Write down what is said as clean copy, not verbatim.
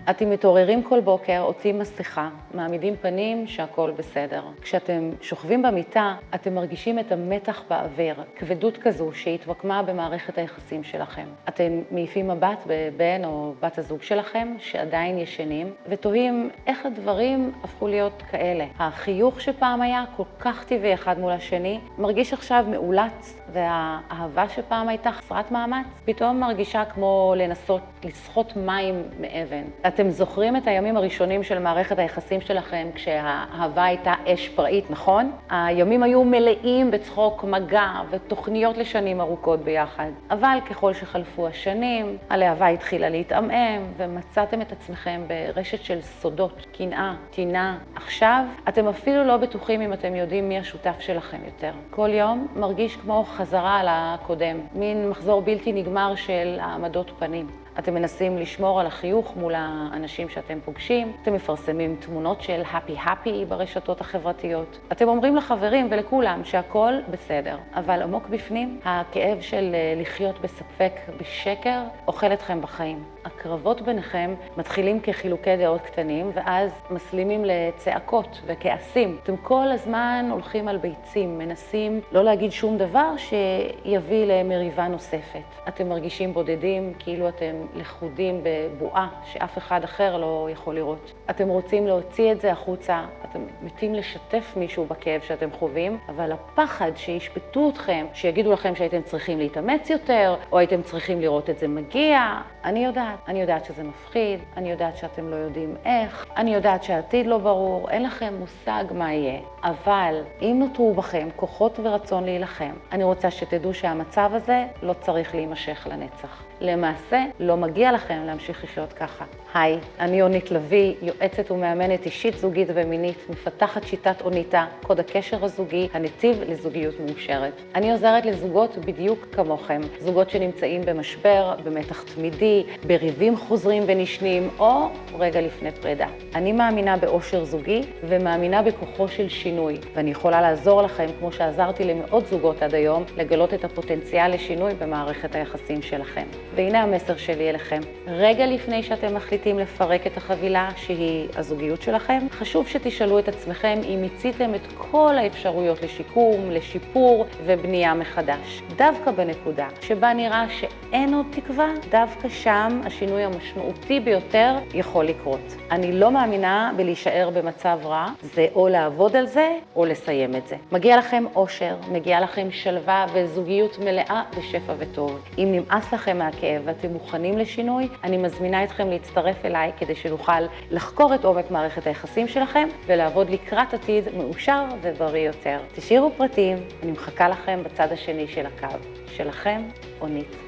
אתם מתעוררים כל בוקר, עוטים מסכה, מעמידים פנים שהכל בסדר. כשאתם שוכבים במיטה, אתם מרגישים את המתח באוויר, כבדות כזו שהתמקמה במערכת היחסים שלכם. אתם מעיפים מבט בבן או בת הזוג שלכם שעדיין ישנים, ותוהים איך הדברים הפכו להיות כאלה. החיוך שפעם היה כל כך טבעי אחד מול השני, מרגיש עכשיו מאולץ, והאהבה שפעם הייתה חסרת מאמץ, פתאום מרגישה כמו לנסות לסחוט מים מאבן. אתם זוכרים את הימים הראשונים של מערכת היחסים שלכם כשהאהבה הייתה אש פראית, נכון? הימים היו מלאים בצחוק, מגע ותוכניות לשנים ארוכות ביחד. אבל ככל שחלפו השנים, הלהבה התחילה להתעמעם ומצאתם את עצמכם ברשת של סודות, קנאה, טינה. עכשיו אתם אפילו לא בטוחים אם אתם יודעים מי השותף שלכם יותר. כל יום מרגיש כמו חזרה על הקודם, מין מחזור בלתי נגמר של העמדות פנים. אתם מנסים לשמור על החיוך מול האנשים שאתם פוגשים, אתם מפרסמים תמונות של happy ברשתות החברתיות. אתם אומרים לחברים ולכולם שהכל בסדר, אבל עמוק בפנים, הכאב של לחיות בספק, בשקר, אוכל אתכם בחיים. הקרבות ביניכם מתחילים כחילוקי דעות קטנים, ואז מסלימים לצעקות וכעסים. אתם כל הזמן הולכים על ביצים, מנסים לא להגיד שום דבר שיביא למריבה נוספת. אתם מרגישים בודדים, כאילו אתם לחודים בבועה שאף אחד אחר לא יכול לראות. אתם רוצים להוציא את זה החוצה, אתם מתים לשתף מישהו בכאב שאתם חווים, אבל הפחד שישפטו אתכם, שיגידו לכם שהייתם צריכים להתאמץ יותר, או הייתם צריכים לראות את זה מגיע. אני יודעת שזה מפחיד, אני יודעת שאתם לא יודעים איך, אני יודעת שהעתיד לא ברור, אין לכם מושג מה יהיה. אבל אם נותרו בכם כוחות ורצון להילחם, אני רוצה שתדעו שהמצב הזה לא צריך להימשך לנצח. למעשה, לא מגיע לכם להמשיך לחיות ככה. היי, אני יונית לוי, יועצת ומאמנת אישית זוגית ומינית, מפתחת שיטת אוניטה, קוד הקשר הזוגי, הנתיב לזוגיות מאושרת. אני עוזרת לזוגות בדיוק כמוכם, זוגות שנמצאים במשבר, במתח תמידי, בריבים חוזרים ונשנים, או רגע לפני פרידה. אני מאמינה באושר זוגי ומאמינה בכוחו של שינוי, ואני יכולה לעזור לכם, כמו שעזרתי למאות זוגות עד היום, לגלות את הפוטנציאל לשינוי במערכת היחסים שלכם. והנה המסר שלי אליכם. רגע לפני שאתם מחליטים לפרק את החבילה שהיא הזוגיות שלכם, חשוב שתשאלו את עצמכם אם מיציתם את כל האפשרויות לשיקום, לשיפור ובנייה מחדש. דווקא בנקודה שבה נראה שאין עוד תקווה, דווקא שם השינוי המשמעותי ביותר יכול לקרות. אני לא מאמינה בלהישאר במצב רע, זה או לעבוד על זה או לסיים את זה. מגיע לכם אושר, מגיע לכם שלווה וזוגיות מלאה בשפע וטוב. אם נמאס לכם מהכאב ואתם מוכנים לשינוי, אני מזמינה אתכם להצטרף אליי כדי שנוכל לחקור את עומק מערכת היחסים שלכם ולעבוד לקראת עתיד מאושר ובריא יותר. תשאירו פרטים, אני מחכה לכם בצד השני של הקו. שלכם, אונית.